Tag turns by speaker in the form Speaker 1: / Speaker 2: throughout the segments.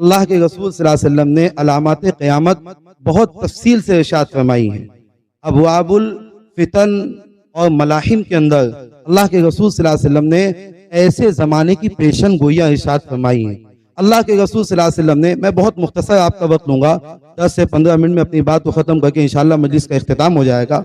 Speaker 1: अल्लाह के रसूल सल्लल्लाहु अलैहि वसल्लम ने अलामात क़यामत बहुत तफसील से इरशाद फरमाई हैं। अबवाबुल फितन और मलाहिम के अंदर अल्लाह के रसूल सल्लल्लाहु अलैहि वसल्लम ने ऐसे ज़माने की पेशन गोइयाँ इरशाद फरमाई हैं। अल्लाह के रसूल सल्लल्लाहु अलैहि वसल्लम ने, मैं बहुत मुख्तसर आपका वक्त लूँगा, 10 से 15 मिनट में अपनी बात को ख़त्म करके इंशाअल्लाह मजलिस का इख्तिताम हो जाएगा।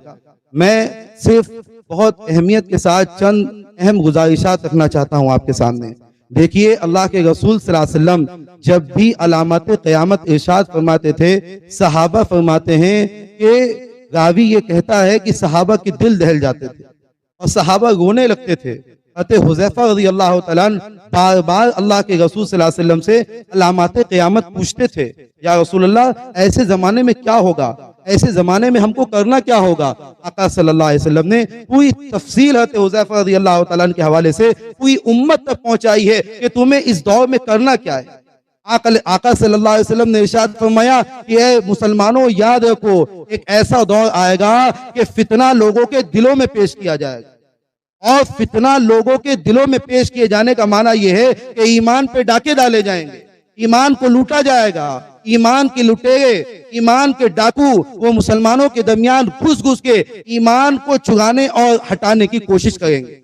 Speaker 1: मैं सिर्फ बहुत अहमियत के साथ चंद अहम गुजारिशात रखना चाहता हूँ आपके सामने। देखिए, अल्लाह के रसूल सल्लल्लाहु अलैहि वसल्लम जब भी अलामत क़यामत इरशाद फरमाते थे, सहाबा फरमाते हैं कि रावी ये कहता है कि सहाबा के दिल दहल जाते थे और सहाबा रोने लगते थे। हुज़ैफा रज़ियल्लाहु तआला बार बार अल्लाह के रसूल सल्लल्लाहु अलैहि वसल्लम से अलामत क़यामत पूछते थे, या रसूलल्लाह ऐसे जमाने में क्या होगा, ऐसे जमाने में हमको करना क्या होगा। आका सल्लल्लाहु अलैहि वसल्लम ने पूरी तफसील हुज़ैफा रज़ियल्लाहु तआला के हवाले से पूरी उम्मत तक पहुंचाई है कि तुम्हें इस दौर में करना क्या है। आका सल्लल्लाहु अलैहि वसल्लम ने इरशाद फरमाया कि ए मुसलमानों, याद रखो एक ऐसा दौर आएगा कि फितना लोगों के दिलों में पेश किया जाएगा, और फितना लोगों के दिलों में पेश किए जाने का माना यह है कि ईमान पे डाके डाले जाएंगे, ईमान को लूटा जाएगा। ईमान के लुटेरे, ईमान के डाकू वो मुसलमानों के दरमियान घुस घुस के ईमान को चुराने और हटाने की कोशिश करेंगे।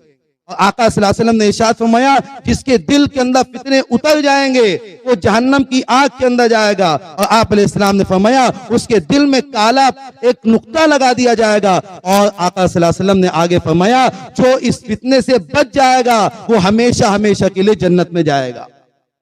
Speaker 1: और आका सल्लल्लाहु अलैहि वसल्लम ने इरशाद फरमाया, जिसके दिल के अंदर फितने उतर जाएंगे वो जहन्नम की आग के अंदर जाएगा। और आप अलैहिस्सलाम ने फरमाया उसके दिल में काला एक नुक्ता लगा दिया जाएगा। और आका सल्लल्लाहु अलैहि वसल्लम ने आगे फरमाया, जो इस फितने से बच जाएगा वो हमेशा हमेशा के लिए जन्नत में जाएगा।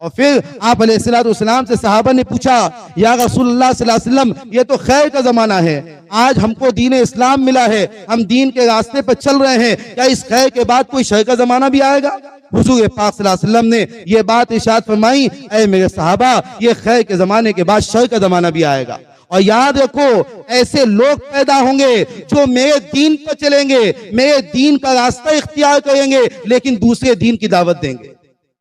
Speaker 1: और फिर आप अलैहिस्सलाम से सहाबा ने पूछा, या रसूलुल्लाह सल्लल्लाहु अलैहि वसल्लम, ये तो खैर का जमाना है, आज हमको दीन इस्लाम मिला है, हम दीन के रास्ते पर चल रहे हैं, क्या इस खैर के बाद कोई शर का जमाना भी आएगा। हुजूर पाक सल्लल्लाहु अलैहि वसल्लम ने ये बात इरशाद फरमाई, ऐ मेरे सहाबा, ये खैर के जमाने के बाद शर का जमाना भी आएगा। और याद रखो, ऐसे लोग पैदा होंगे जो मेरे दीन पर चलेंगे, मेरे दीन का रास्ता इख्तियार करेंगे, लेकिन दूसरे दीन की दावत देंगे।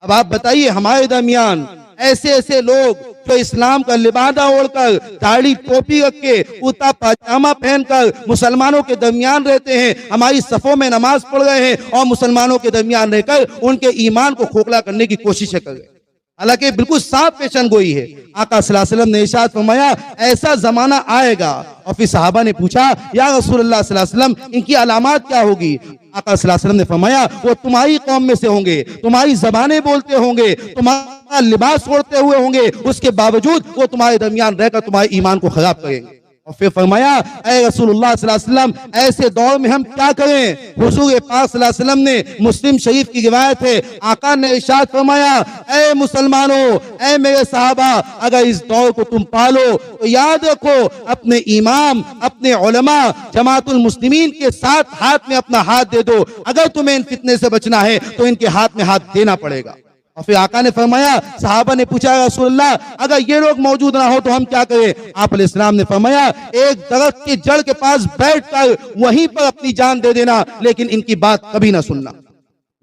Speaker 1: अब आप बताइए, हमारे दरमियान ऐसे ऐसे लोग जो इस्लाम का लिबादा ओढ़कर, दाढ़ी टोपी रख के, कुर्ता पाजामा पहनकर मुसलमानों के दरमियान रहते हैं, हमारी सफों में नमाज पढ़ रहे हैं और मुसलमानों के दरमियान रहकर उनके ईमान को खोखला करने की कोशिश कर रहे हैं। हालांकि बिल्कुल साफ पेशन गोई है। आका सल्लल्लाहु अलैहि वसल्लम ने इरशाद फरमाया, ऐसा जमाना आएगा। और फिर सहाबा ने पूछा, या रसूलुल्लाह सल्लल्लाहु अलैहि वसल्लम, इनकी अलामत क्या होगी। आका सल्लल्लाहु अलैहि वसल्लम ने फरमाया, वो तुम्हारी कौम में से होंगे, तुम्हारी जबानें बोलते होंगे, तुम्हारा लिबास ओढ़ते हुए होंगे, उसके बावजूद वो तुम्हारे दरमियान रहकर तुम्हारे ईमान को खराब करेंगे। और फिर फरमाया, ऐ रसूलुल्लाह सल्लल्लाहु अलैहि वसल्लम, ऐसे दौर में हम क्या करें। हुजूर पाक सल्लल्लाहु अलैहि वसल्लम ने, मुस्लिम शरीफ की रिवायत है, आका ने इरशाद फरमाया, ऐ मुसलमानों, ऐ मेरे सहाबा, अगर इस दौर को तुम पालो तो याद रखो, अपने इमाम, अपने उलमा, जमातुल मुस्लिमीन के साथ हाथ में अपना हाथ दे दो। अगर तुम्हें इन फितने से बचना है तो इनके हाथ में हाथ देना पड़ेगा। और फिर आका ने फरमाया, सहाबा ने पूछा, रसूलुल्लाह अगर ये लोग मौजूद ना हो तो हम क्या करें। आप अलैहिस्सलाम ने फरमाया, एक दरख्त की जड़ के पास बैठकर वहीं पर अपनी जान दे देना, लेकिन इनकी बात कभी ना सुनना।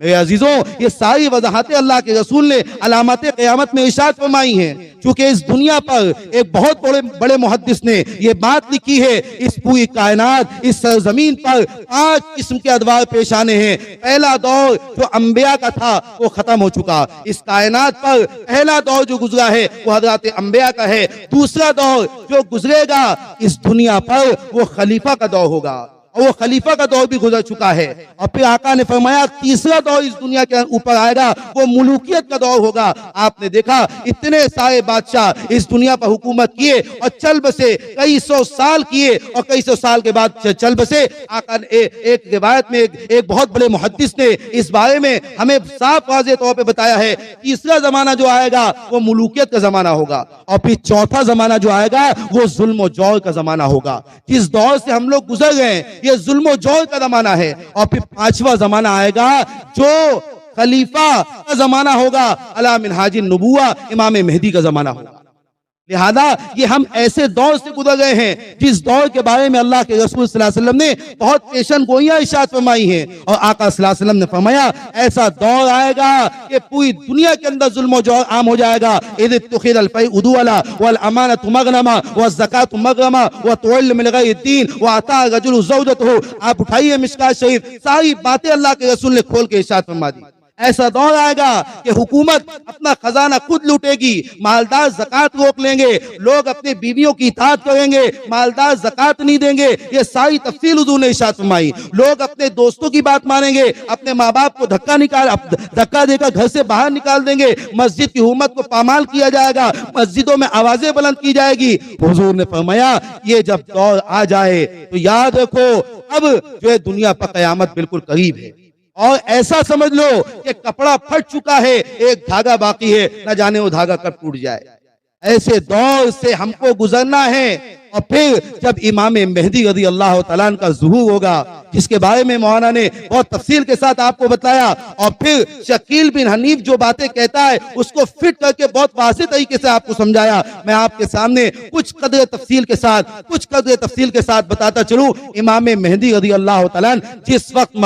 Speaker 1: मेरे अजीजों, ये सारी वजाहतें अल्लाह के रसूल ने अलामत क़यामत में इरशाद फरमाई हैं। चूंकि इस दुनिया पर एक बहुत बड़े मुहद्दिस ने ये बात लिखी है, इस पूरी कायनात, इस सरजमीन पर 5 किस्म के अदवार पेश आने हैं। पहला दौर जो अंबिया का था वो खत्म हो चुका। इस कायनात पर पहला दौर जो गुजरा है वो हज़रत अंबिया का है। दूसरा दौर जो गुजरेगा इस दुनिया पर वो खलीफा का दौर होगा, और वो खलीफा का दौर भी गुजर चुका है। और फिर आका ने फरमाया, तीसरा दौर इस दुनिया के ऊपर आएगा, वो मुलूकियत का दौर होगा। आपने देखा, इतने सारे बादशाह इस दुनिया पर हुकूमत किए और चल बसे, कई सौ साल किए और कई सौ साल के बाद चल बसे। आका ने एक रिवायत में एक बहुत बड़े मुहद्दिस ने इस बारे में हमें साफ वाज़ेह तौर पर बताया है, तीसरा जमाना जो आएगा वो मुलूकियत का जमाना होगा। और फिर चौथा जमाना जो आएगा वो जुल्म और जौर का जमाना होगा। जिस दौर से हम लोग गुजर गए ये जुल्म और जौर का जमाना है। और फिर पांचवा जमाना आएगा जो खलीफा का जमाना होगा, अला मिनहाजिन नबुव्वा, इमाम मेहदी का जमाना होगा। लिहाजा ये हम ऐसे दौर से गुजर गए हैं जिस दौर के बारे में अल्लाह के रसूल सल्लल्लाहु अलैहि वसल्लम ने बहुत पेशन गोइयां इरशाद फरमाई हैं। और आका सल्लल्लाहु अलैहि वसल्लम ने फरमाया, ऐसा दौर आएगा कि पूरी दुनिया के अंदर जुल्म और जौर आम हो जाएगा। इद तुखिदल फैउदु वला वल अमानतु मगनमा व ज़कातु मगरमा व तुवल्ल मिन गैरिद्दीन व अता रजुलु ज़ौजतहु। आप उठाइए मिशकात शरीफ, सारी बातें अल्लाह के रसूल ने खोल के इरशाद फरमा दी। ऐसा दौर आएगा कि हुकूमत अपना खजाना खुद लूटेगी, मालदार ज़कात रोक लेंगे, लोग अपने बीवियों की इताअत करेंगे, मालदार ज़कात नहीं देंगे। ये सारी तफसील हुजूर ने इरशाद फरमाई। लोग अपने दोस्तों की बात मानेंगे, अपने माँ बाप को धक्का देकर घर से बाहर निकाल देंगे, मस्जिद की हुकूमत को पामाल किया जाएगा, मस्जिदों में आवाजें बुलंद की जाएगी। हुजूर ने फरमाया ये जब दौर आ जाए तो याद रखो अब जो है दुनिया पर कयामत बिल्कुल करीब है। और ऐसा समझ लो कि कपड़ा फट चुका है, एक धागा बाकी है, न जाने वो धागा कब टूट जाए। ऐसे दौर से हमको गुजरना है। और फिर जब इमाम मेहदी रज़ी अल्लाह तआला अन्हु का ज़ुहूर होगा, जिसके बारे में मौलाना ने बहुत तफसील के साथ आपको बताया, और फिर शकील बिन हनीफ जो बातें कहता है उसको फिट करके बहुत वाज़ेह तरीके से आपको समझाया। मैं आपके सामने कुछ कदर तफसील के साथ बताता चलूं। इमाम मेहदी रज़ी अल्लाह तआला अन्हु जिस वक्त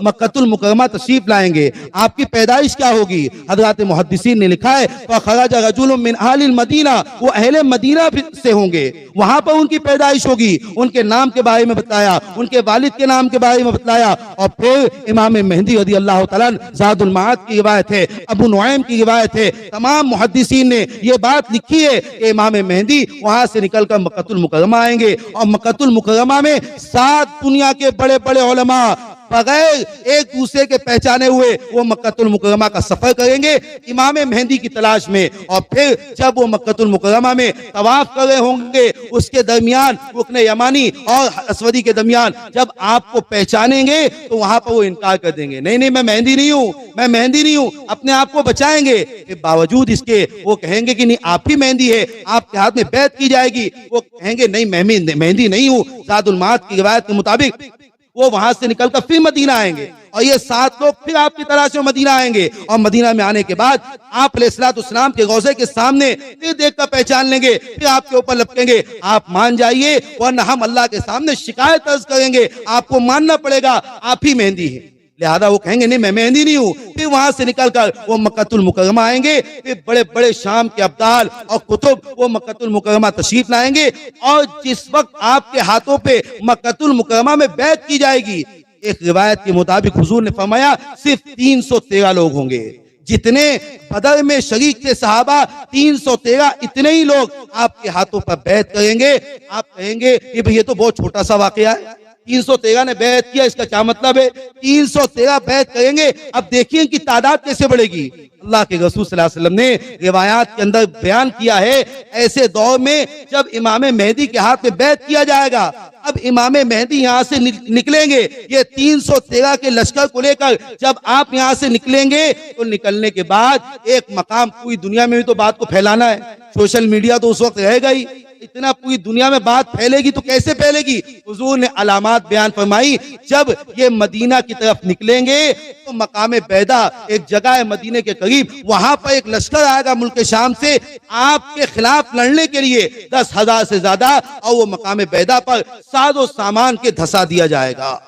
Speaker 1: मक्कातुल मुकर्रमा तशरीफ लाएंगे, आपकी पैदाइश क्या होगी? हज़रात मुहद्दिसीन ने लिखा है फ़ख़रज रजुलुम मिन अहलिल मदीना, वो अहले मदीना से होंगे, वहां पर उनकी पैदाइश होगी। उनके नाम के बारे में बताया, उनके वालिद के नाम के बारे में बताया। और फिर इमाम मेहदी रज़ी अल्लाह तआला अन्हु ज़ादुल माद की रिवायत है, अबू नुआइम की रिवायत है, तमाम मुहद्दिसीन ने ये बात लिखी है कि इमाम मेहदी वहां से निकलकर मक्कातुल मुकर्रमा आएंगे, और मक्कातुल मुकर्रमा में 7 दुनिया के बड़े बड़े उलमा बगैर एक दूसरे के पहचाने हुए वो मक्कातुल मुकर्रमा का सफर करेंगे इमाम मेहदी की तलाश में। और फिर जब वो मक्कातुल मुकर्रमा में तवाफ कर रहे होंगे, उसके दरमियान रुकन यमानी और अस्वदी के दरमियान जब आपको पहचानेंगे तो वहां पर वो इनकार कर देंगे, नहीं मैं मेहदी नहीं हूँ, मैं मेहदी नहीं हूँ, अपने आप को बचाएंगे। बावजूद इसके वो कहेंगे कि नहीं आप ही मेहदी है, आपके हाथ में बैत की जाएगी। वो कहेंगे नहीं मैं मेहदी नहीं हूँ। ज़ादुल माद की रिवायत के मुताबिक वो वहां से निकलकर फिर मदीना आएंगे, और ये 7 लोग फिर आपकी तलाश में मदीना आएंगे। और मदीना में आने के बाद आप अलैहिस्सलाम के रोज़े के सामने फिर देखकर पहचान लेंगे, फिर आपके ऊपर लपकेंगे, आप मान जाइए वरना हम अल्लाह के सामने शिकायत दर्ज करेंगे, आपको मानना पड़ेगा आप ही मेहदी है। लिहाजा वो कहेंगे नहीं मैं मेहदी नहीं हूँ। फिर वहां से निकलकर वो मक्कातुल मुकर्रमा आएंगे, फिर बड़े बड़े शाम के अब्दाल और कुतुब वो मक्कातुल मुकर्रमा तशरीफ लाएंगे, और जिस वक्त आपके हाथों पे मक्कातुल मुकर्रमा में बैत की जाएगी, एक रिवायत के मुताबिक हुजूर ने फरमाया सिर्फ 313 लोग होंगे। जितने बदर में शरीक थे सहाबा 313, इतने ही लोग आपके हाथों पर बैत करेंगे। आप कहेंगे कि भाई ये तो बहुत छोटा सा वाकया है, 313 ने बैत किया, इसका क्या मतलब है? 313 बैत करेंगे। अब देखिए कि तादाद कैसे बढ़ेगी। अल्लाह के रसूल सल्लल्लाहु अलैहि वसल्लम ने रिवायात के अंदर बयान किया है, ऐसे दौर में जब इमाम मेहदी के हाथ में बैत किया जाएगा, अब इमाम मेहदी यहाँ से निकलेंगे, ये 313 के लश्कर को लेकर जब आप यहाँ से निकलेंगे तो निकलने के बाद एक मकाम, पूरी दुनिया में भी तो बात को फैलाना है, सोशल मीडिया तो उस वक्त रहेगा ही, इतना पूरी दुनिया में बात फैलेगी तो कैसे फैलेगी? हुजूर ने अलामात बयान फरमाई, जब ये मदीना की तरफ निकलेंगे तो मकाम बैदा एक जगह है मदीने के करीब, वहां पर एक लश्कर आएगा मुल्क शाम से आपके खिलाफ लड़ने के लिए 10,000 से ज्यादा, और वो मकाम बैदा पर साजो सामान के धसा दिया जाएगा।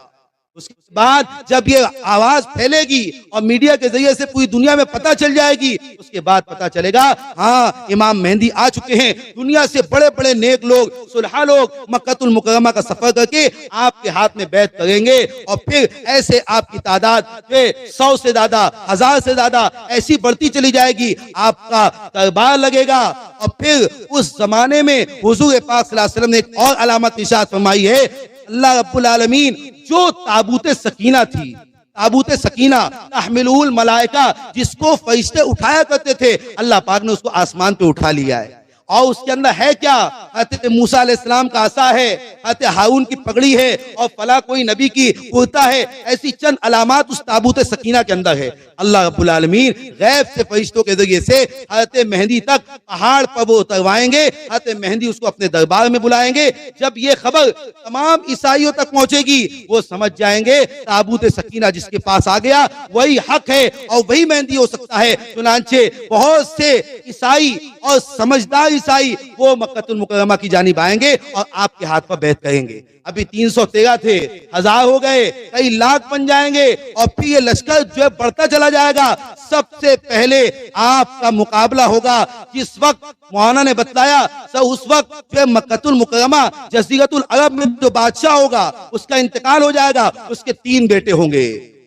Speaker 1: उसके बाद जब ये आवाज फैलेगी और मीडिया के जरिए से पूरी दुनिया में पता चल जाएगी, उसके बाद पता चलेगा हाँ इमाम मेहदी आ चुके हैं। दुनिया से बड़े बड़े नेक लोग, सुलहा लोग मक्कातुल मुकर्रमा का सफर करके आपके हाथ में बैत करेंगे, और फिर ऐसे आपकी तादाद 100 से ज्यादा, 1000 से ज्यादा ऐसी बढ़ती चली जाएगी, आपका दरबार लगेगा। और फिर उस जमाने में हुजूर पाक सल्लल्लाहु अलैहि वसल्लम ने एक और अलामत इरशाद फरमाई है, अल्लाह रब्बुल आलमीन जो ताबूत सकीना थी, ताबूत सकीना तहमिलुल मलाइका, जिसको फरिश्ते उठाया करते थे, अल्लाह पाक ने उसको आसमान पे उठा लिया है। और उसके अंदर है क्या? हज़रत मूसा अलैहिस्सलाम का आसा है, हज़रत हारून की पगड़ी है, और फला कोई नबी की कुर्ता है। ऐसी चंद अलामात उस ताबूत सकीना के अंदर है। अल्लाह रब्बुल आलमीन गैब से फरिश्तों के जरिए से हज़रत मेहदी तक पहाड़ पर वो उतरवाएंगे, हज़रत मेहदी उसको अपने दरबार में बुलाएंगे। जब ये खबर तमाम ईसाइयों तक पहुंचेगी, वो समझ जाएंगे ताबूत सकीना जिसके पास आ गया वही हक है और वही मेहदी हो सकता है। चुनांचे बहुत से ईसाई और समझदार ईसाई वो मक्कातुल मुकर्रमा की जानिब आएंगे और आपके हाथ पर बैत करेंगे। अभी 313 थे, 1000 हो गए, कई लाख बन जाएंगे, और फिर ये लश्कर जो है बढ़ता चला जाएगा। सबसे पहले आपका मुकाबला होगा, जिस वक्त मौलाना ने बताया उस वक्त जो मक्कातुल मुकर्रमा जज़ीरतुल अरब में जो बादशाह होगा उसका इंतकाल हो जाएगा, उसके 3 बेटे होंगे।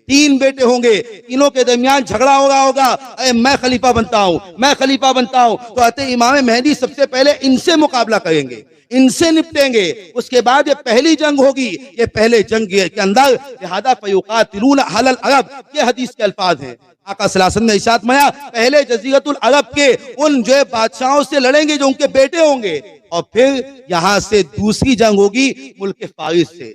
Speaker 1: तीन बेटे होंगे, तीनों के दरमियान झगड़ा हो रहा होगा, अरे मैं खलीफा बनता हूं, मैं खलीफा बनता हूं, तो अतः इमाम मेहदी सबसे पहले इनसे मुकाबला करेंगे, इनसे निपटेंगे। उसके बाद ये पहली जंग होगी, ये पहले जंग के अंदर लिहाजा फयुकातिलून अहलल अरब, ये हदीस के अल्फाज हैं। आका सल्लल्लाहु अलैहि वसल्लम ने इरशाद फरमाया, पहले जज़ीरतुल अरब के उन जो बादशाहों से लड़ेंगे जो उनके बेटे होंगे, और फिर यहां से दूसरी जंग होगी मुल्क फारिस से,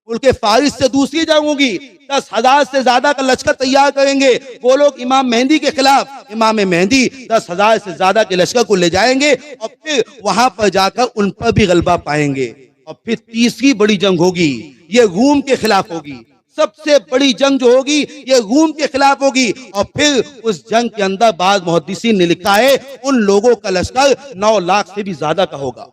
Speaker 1: मुल्क फारिस से दूसरी जंग होगी। 10,000 से ज्यादा का लश्कर तैयार करेंगे वो लोग इमाम मेहदी के खिलाफ। इमाम मेहदी 10,000 से ज्यादा के लश्कर को ले जाएंगे और फिर वहां पर जाकर उन पर भी गलबा पाएंगे। और फिर तीसरी बड़ी जंग होगी, ये रूम के खिलाफ होगी। सबसे बड़ी जंग जो होगी ये रूम के खिलाफ होगी। और फिर उस जंग के अंदर बाद मुहद्दिसीन ने लिखा है उन लोगों का लश्कर 9 लाख से भी ज्यादा का होगा।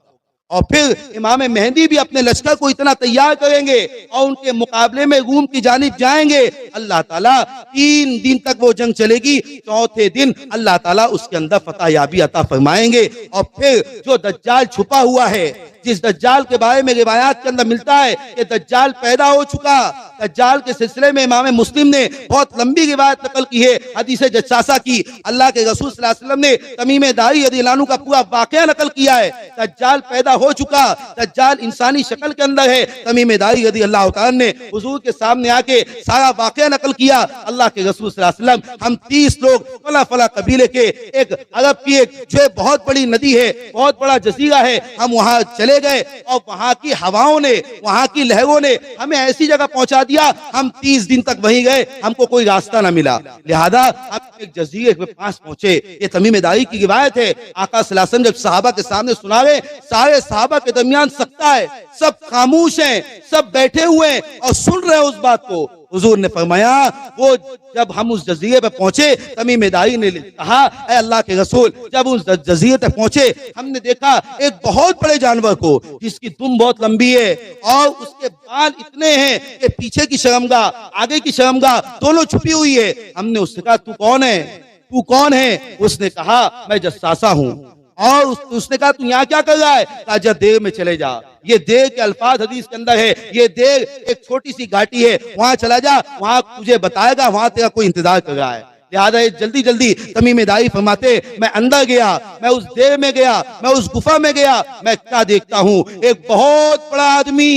Speaker 1: और फिर इमाम मेहदी भी अपने लश्कर को इतना तैयार करेंगे और उनके मुकाबले में रूम की जानिब जाएंगे। अल्लाह ताला 3 दिन तक वो जंग चलेगी, चौथे दिन अल्लाह ताला उसके अंदर फतह याबी अता फरमाएंगे। और फिर जो दज्जाल छुपा हुआ है, जिस दज्जाल के बारे में रिवायात के अंदर मिलता है कि दज्जाल पैदा हो चुका, दज्जाल के सिलसिले में इमाम मुस्लिम ने बहुत लंबी रिवायत नकल की है, हदीस जस्सासा की। अल्लाह के रसूल सल्लल्लाहु अलैहि वसल्लम ने तमीम दारी रज़ियल्लाहु अन्हु का पूरा वाकया नकल किया है। दज्जाल पैदा हो चुका, दज्जाल इंसानी शक्ल के अंदर है। तमीम दारी रज़ियल्लाहु तआला ने हुजूर के सामने आके सारा वाकया नकल किया। अल्लाह के रसूल सल्लल्लाहु अलैहि वसल्लम, हम 30 लोग फला फला कबीले के एक अरब की एक जो बहुत बड़ी नदी है, बहुत बड़ा जजीरा है, हम वहां चले गए और वहां की हवाओं ने, वहां की लहरों ने हमें ऐसी जगह पहुंचा दिया, हम 30 दिन तक वहीं गए, हमको कोई रास्ता ना मिला। लिहाजा हम एक जजीरे के पास पहुंचे। ये तमीम दारी की रिवायत है। आका सल्लल्लाहु अलैहि वसल्लम जब सहाबा के सामने सुनावे, सारे सहाबा के दरमियान सकता है, सब खामोश हैं, सब बैठे हुए हैं और सुन रहे हैं उस बात को। हुजूर ने फरमाया, वो जब हम उस जजीरे पे पहुंचे, तमीम दारी ने कहा, ऐ अल्लाह के रसूल, जब उस जजीरे तक पहुंचे हमने देखा एक बहुत बड़े जानवर को जिसकी दुम बहुत लंबी है और उसके बाल इतने हैं कि पीछे की शर्मगाह, आगे की शर्मगाह दोनों छुपी हुई है। हमने उससे कहा, तू कौन है, तू कौन है? उसने कहा, मैं जस्सासा हूं। और उसने कहा, तू यहाँ क्या कर रहा है? कहा, जा देर में चले जा। ये देर के अल्फाज हदीस के अंदर है, ये देर एक छोटी सी घाटी है, वहां चला जा, वहां तुझे बताएगा, वहां तेरा कोई इंतजार कर रहा है। लिहाजा जल्दी जल्दी तमीम दारी फरमाते, मैं अंदर गया, मैं उस देर में गया, मैं उस गुफा में गया, मैं क्या देखता हूं, एक बहुत बड़ा आदमी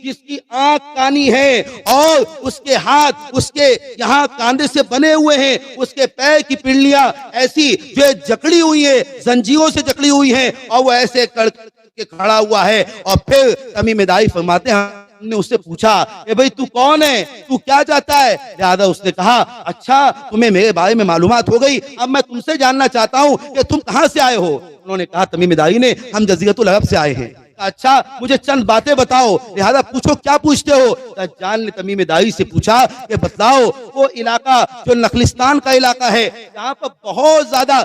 Speaker 1: जिसकी आंख कानी है और उसके हाथ उसके यहाँ कांधे से बने हुए हैं, उसके पैर की पिंडलियां ऐसी जो जकड़ी हुई है, जंजीरों से जकड़ी हुई है और वो ऐसे के खड़ा हुआ है। और फिर तमीम दारी फरमाते हैं, हमने उससे पूछा, ए भाई तू कौन है, तू क्या चाहता है? लिहाजा उसने कहा, अच्छा तुम्हें मेरे बारे में मालूमात हो गई, अब मैं तुमसे जानना चाहता हूं कि तुम कहां से आए हो। उन्होंने कहा, तमीम दारी ने, हम जज़ीरतुल अरब से आए हैं। अच्छा मुझे चंद बातें बताओ। लिहाजा पूछो, क्या पूछते हो? दज्जाल ने तमीम दारी से पूछा कि बतलाओ वो इलाका जो नखलिस्तान का इलाका है, जहाँ पर बहुत ज्यादा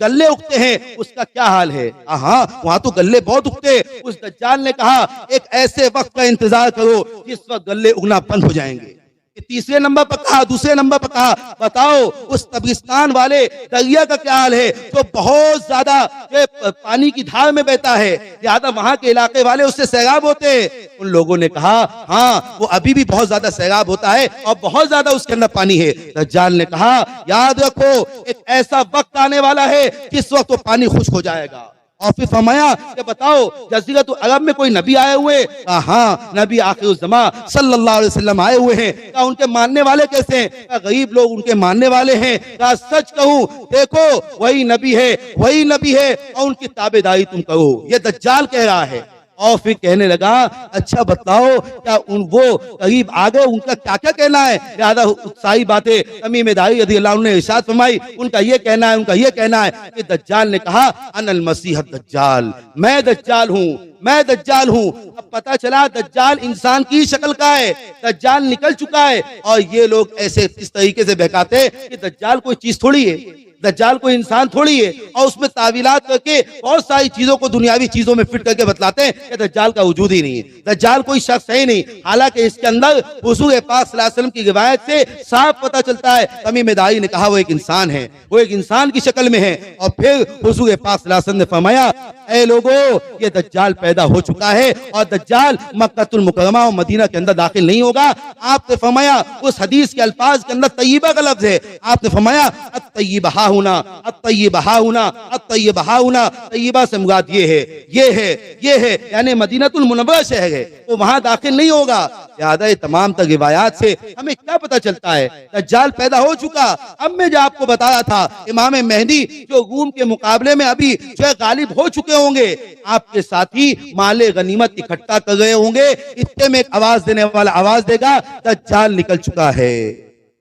Speaker 1: गल्ले उगते हैं, उसका क्या हाल है? हाँ, वहां तो गल्ले बहुत उगते हैं। उस दज्जाल ने कहा, एक ऐसे वक्त का इंतजार करो जिस वक्त गल्ले उगना बंद हो जाएंगे। तीसरे नंबर पर कहा, दूसरे नंबर पर कहा, बताओ उस तबरिस्तान वाले दरिया का क्या हाल है जो बहुत ज्यादा पानी की धार में बहता है, लिहाजा वहां के इलाके वाले उससे सैराब होते हैं। उन लोगों ने कहा, हाँ वो अभी भी बहुत ज्यादा सैराब होता है और बहुत ज्यादा उसके अंदर पानी है। दज्जाल ने कहा, याद रखो एक ऐसा वक्त आने वाला है जिस वक्त वो पानी खुश्क हो जाएगा। और फिर फरमाया कि बताओ जज़ीरतुल अरब में कोई नबी आए हुए? हाँ, नबी आखिरुज़्ज़मा सल्लल्लाहु अलैहि वसल्लम आए हुए हैं। क्या उनके मानने वाले कैसे हैं? क्या गरीब लोग उनके मानने वाले हैं? क्या सच कहूं, देखो वही नबी है, वही नबी है और उनकी ताबेदारी तुम करो। ये दज्जाल कह रहा है। और फिर कहने लगा, अच्छा बताओ क्या वो करीब आ गए, उनका क्या क्या कहना है? ज्यादा उत्साही बातें तमीम दारी रज़ियल्लाहु अन्हु ने इरशाद फरमाई, उनका ये कहना है, उनका ये कहना है कि दज्जाल ने कहा, अनल मसीह दज्जाल, मैं दज्जाल हूँ, मैं दज्जाल हूँ। अब पता चला दज्जाल इंसान की शक्ल का है, दज्जाल निकल चुका है। और ये लोग ऐसे इस तरीके से बहकाते कि दज्जाल कोई चीज थोड़ी है, दज्जाल कोई इंसान थोड़ी है और उसमें तावीलात करके बहुत सारी चीजों को दुनियावी चीजों में फिट करके बतलाते हैं कि दज्जाल का वजूद ही नहीं है, दज्जाल कोई शख्स है ही नहीं। हालांकि इसके अंदर हुजूर पाक सल्लल्लाहु अलैहि वसल्लम की रिवायत से साफ पता चलता है, तमीम दारी ने कहा वो एक इंसान है, वो एक इंसान की शक्ल में है। और फिर हुजूर पाक सल्लल्लाहु अलैहि वसल्लम ने फरमाया, ऐ लोगों, ये दज्जाल पैदा हो चुका है और दज्जाल मक्कातुल मुकर्रमा और मदीना के अंदर दाखिल नहीं होगा। आपने फरमाया, उस हदीस के अल्फाज के अंदर तय्यबा का लफ्ज है, आपने फरमाया अत्तय्यब हाहुना, अत्तय्यब हाहुना, अत्तय्यब हाहुना। तय्यबा से मुराद ये है, ये है, ये है, यानी मदीनातुल मुनव्वरा शहर है, वो वहां दाखिल नहीं होगा। याद है तमाम तक रिवायात से हमें क्या पता चलता है, दज्जाल पैदा हो चुका। अब मैं जो आपको बताया था, इमाम मेहदी जो रूम के मुकाबले में अभी जो है गालिब हो चुके होंगे, आपके साथी माले गनीमत इकट्ठा कर गए होंगे, इतने में एक आवाज देने वाला आवाज देगा, दज्जाल निकल चुका है।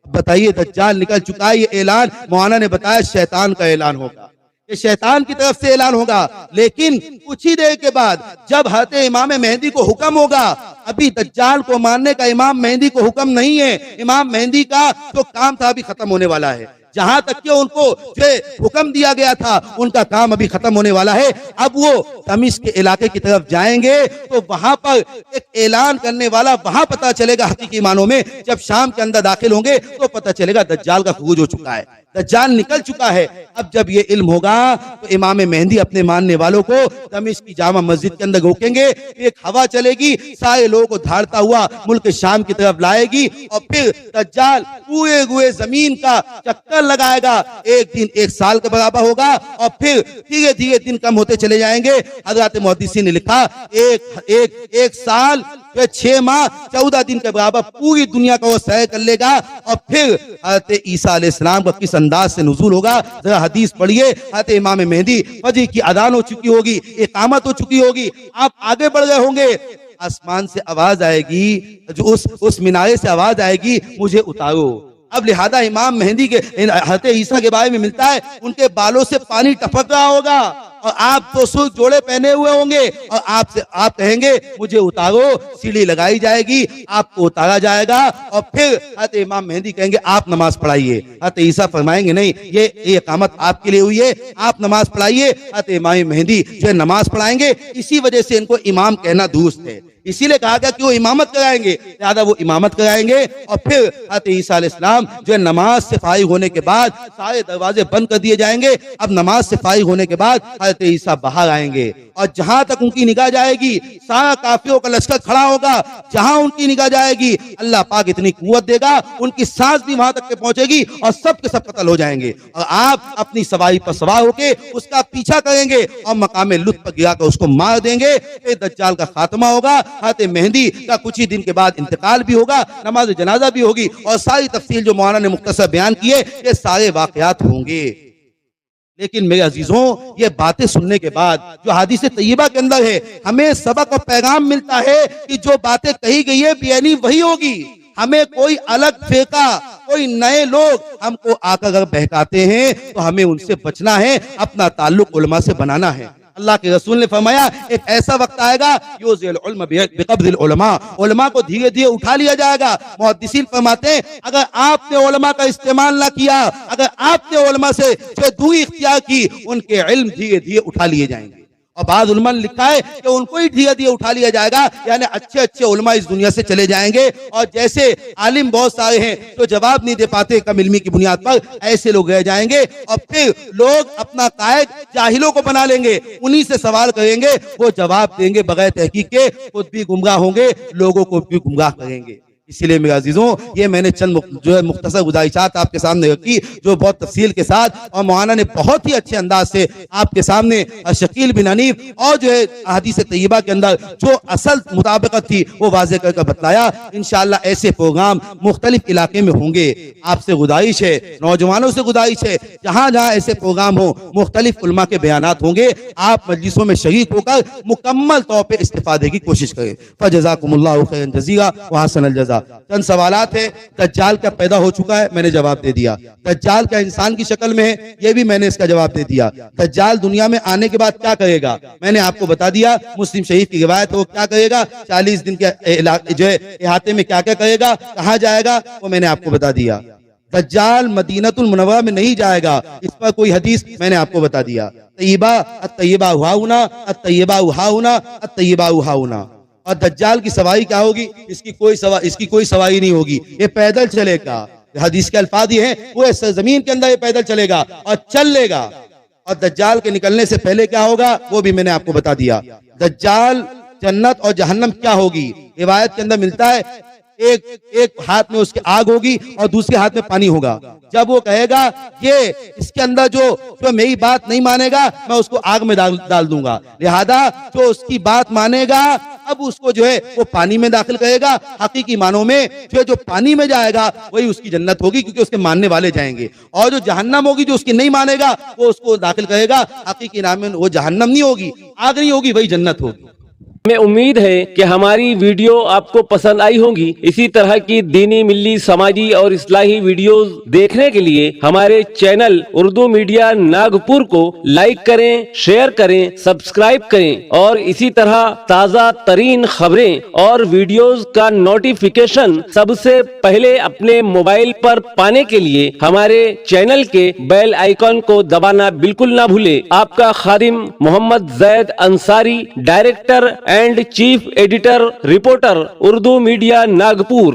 Speaker 1: बताइए, दज्जाल निकल चुका है, ये ऐलान मौलाना ने बताया शैतान का ऐलान होगा, ये शैतान की तरफ से ऐलान होगा। लेकिन कुछ ही देर के बाद जब हज़रत इमाम मेहदी को हुक्म होगा, अभी दज्जाल को मारने का इमाम मेहदी को हुक्म नहीं है, इमाम मेहदी का जो काम था अभी खत्म होने वाला है। जहां तक कि उनको जो हुक्म दिया गया था उनका काम अभी खत्म होने वाला है। अब वो दमिश्क के इलाके की तरफ जाएंगे तो वहां पर एक ऐलान करने वाला वहां पता चलेगा हकीकी मानों में, जब शाम के अंदर दाखिल होंगे तो पता चलेगा दज्जाल का खुरूज हो चुका है, दज्जाल निकल चुका है। अब जब ये इल्म होगा तो इमाम मेहदी अपने मानने वालों को दमिश्क की जामा मस्जिद के अंदर रोकेंगे, एक हवा चलेगी, सारे लोगों को धारता हुआ मुल्क शाम की तरफ लाएगी और फिर दज्जाल पूरे जमीन का चक्कर लगाएगा। एक दिन एक साल के बराबर होगा और फिर धीरे धीरे दिन कम होते चले जाएंगे। हज़रत मुहद्दिसीन ने लिखा, एक साल 6 माह 14 दिन के बराबर पूरी दुनिया का वो सैर कर लेगा और फिर हज़रत ईसा अलैहिस्सलाम का किस अंदाज से नुज़ूल होगा। जरा हदीस पढ़िए, हज़रत इमाम मेहदी फजर की अज़ान हो चुकी होगी, इकामत हो चुकी होगी, आप आगे बढ़ गए होंगे, आसमान से आवाज आएगी, जो उस मीनारे से आवाज आएगी, मुझे उतारो। अब लिहाजा इमाम मेहदी के हज़रत ईसा के बारे में मिलता है, उनके बालों से पानी टपक रहा होगा और आप तो सुर्ख जोड़े पहने हुए होंगे और आप कहेंगे मुझे उतारो, सीढ़ी लगाई जाएगी, आपको उतारा जाएगा और फिर हज़रत इमाम मेहदी कहेंगे आप नमाज पढ़ाइए। हज़रत ईसा फरमाएंगे नहीं, ये इकामत आपके लिए हुई है, आप नमाज पढ़ाइए। हज़रत इमाम मेहदी जो नमाज पढ़ाएंगे, इसी वजह से इनको इमाम कहना दुरुस्त है, इसीलिए कहा गया कि वो इमामत कराएंगे, ज्यादा वो इमामत कराएंगे और फिर हज़रत ईसा अलैहिस्सलाम जो नमाज से फारिग होने के बाद सारे दरवाजे बंद कर दिए जाएंगे। अब नमाज से फारिग होने के बाद हज़रत ईसा बाहर आएंगे और जहां तक उनकी निगाह जाएगी सारा काफिरों का लश्कर खड़ा होगा, जहां उनकी निगाह जाएगी अल्लाह पाक इतनी कुव्वत देगा, उनकी सांस भी वहां तक के पहुंचेगी और सब के सब कत्ल हो जाएंगे और आप अपनी सवारी पर सवार होके उसका पीछा करेंगे और मकामे लुत्फ पर गिरा कर उसको मार देंगे। फिर दज्जाल का खात्मा होगा, हज़रत मेहदी का कुछ ही दिन के बाद इंतकाल भी होगा, नमाज जनाजा भी होगी और सारी तफसील जो मौलाना ने मुख्तसर बयान किए ये सारे वाकयात होंगे। लेकिन मेरे अजीजों, ये बातें सुनने के बाद जो हदीस तय्यबा के अंदर है, हमें सबक और पैगाम मिलता है कि जो बातें कही गई है बेअनी वही होगी। हमें कोई अलग फेका, कोई नए लोग हमको आकर अगर बहकाते हैं तो हमें उनसे बचना है, अपना ताल्लुक उलमा से बनाना है। अल्लाह के रसूल ने फरमाया एक ऐसा वक्त आएगा युज़िल उल्म बिक़ब्ज़िल उलमा, उलमा को धीरे धीरे उठा लिया जाएगा। मुहद्दिसीन फरमाते हैं अगर आपने उलमा का इस्तेमाल ना किया, अगर आपने उलमा से जो दूरी इख्तियार की, उनके इल्म धीरे धीरे उठा लिए जाएंगे। और बाद उलमा ने लिखा है कि उनको ही धीरे धीरे उठा लिया जाएगा, यानी अच्छे अच्छे उलमा इस दुनिया से चले जाएंगे और जैसे आलिम बहुत सारे हैं जो जवाब नहीं दे पाते कम इल्मी की बुनियाद पर, ऐसे लोग रह जाएंगे और फिर लोग अपना कायद जाहिलों को बना लेंगे, उन्हीं से सवाल करेंगे, वो जवाब देंगे बगैर तहकीक के, खुद भी गुमराह होंगे, लोगों को भी गुमराह करेंगे। इसीलिए मेरे अजीजों, ये मैंने चंद जो है मुख्तसर गुजारिशात आपके सामने रखी जो बहुत तफसील के साथ और मौलाना ने बहुत ही अच्छे अंदाज से आपके सामने शकील बिन हनीफ और जो है हदीस तय्यबा के अंदर जो असल मुताबिकत थी वो वाज़ेह करके बतलाया। इंशाअल्लाह ऐसे प्रोग्राम मुख्तलिफ इलाके में होंगे। आपसे गुजारिश है, नौजवानों से गुजारिश है, जहाँ जहाँ ऐसे प्रोग्राम हो मुख्तलिफ उलमा के बयानात होंगे, आप मजलिसों में शरीक होकर मुकम्मल तौर पर इस्तिफादे की कोशिश करें। फजज़ाकुमुल्लाहु खैरन जज़ीरा व हसनल जज़ा। चंद सवालात है, दज्जाल क्या पैदा हो चुका है, मैंने जवाब दे दिया। दज्जाल क्या इंसान की शक्ल में है, ये भी मैंने इसका जवाब दे दिया। दज्जाल दुनिया में आने के बाद क्या करेगा, मैंने आपको बता दिया। मुस्लिम शरीफ की रिवायत वो क्या करेगा, 40 दिन के जो है इहाते में क्या क्या करेगा, कहाँ जाएगा, वो मैंने आपको बता दिया। दज्जाल मदीनतुल मुनव्वरा में नहीं जाएगा, इस पर कोई हदीस मैंने आपको बता दिया। तय्यबा अत्तय्यबा हुआउना अत्तय्यबा हुआउना अत्तय्यबा हुआउना। और दज्जाल की सवारी क्या होगी? इसकी कोई सवारी नहीं होगी, ये पैदल चलेगा। हदीस के अल्फाज ये हैं, वो जमीन के अंदर ये पैदल चलेगा और चल लेगा। और दज्जाल के निकलने से पहले क्या होगा वो भी मैंने आपको बता दिया। दज्जाल जन्नत और जहन्नम क्या होगी, रिवायत के अंदर मिलता है एक हाथ में उसके आग होगी और दूसरे हाथ में पानी होगा। जब वो कहेगा ये इसके अंदर जो मेरी बात नहीं मानेगा मैं उसको आग में डाल दूंगा, लिहाजा जो उसकी बात मानेगा अब उसको जो है वो पानी में दाखिल करेगा। हकीकी मानों में जो पानी में जाएगा वही उसकी जन्नत होगी, क्योंकि उसके मानने वाले जाएंगे। और जो जहन्नम होगी, जो उसकी नहीं मानेगा, वो उसको दाखिल करेगा। हकीकी नाम में वो जहन्नम नहीं होगी, आग नहीं होगी, वही जन्नत होगी।
Speaker 2: हमें उम्मीद है कि हमारी वीडियो आपको पसंद आई होगी। इसी तरह की दीनी, मिल्ली, समाजी और इस्लाही वीडियोस देखने के लिए हमारे चैनल उर्दू मीडिया नागपुर को लाइक करें, शेयर करें, सब्सक्राइब करें और इसी तरह ताज़ा तरीन खबरें और वीडियोस का नोटिफिकेशन सबसे पहले अपने मोबाइल पर पाने के लिए हमारे चैनल के बेल आइकॉन को दबाना बिल्कुल ना भूले। आपका खादिम Mohammad Zaid Ansari, director and chief editor reporter Urdu media Nagpur.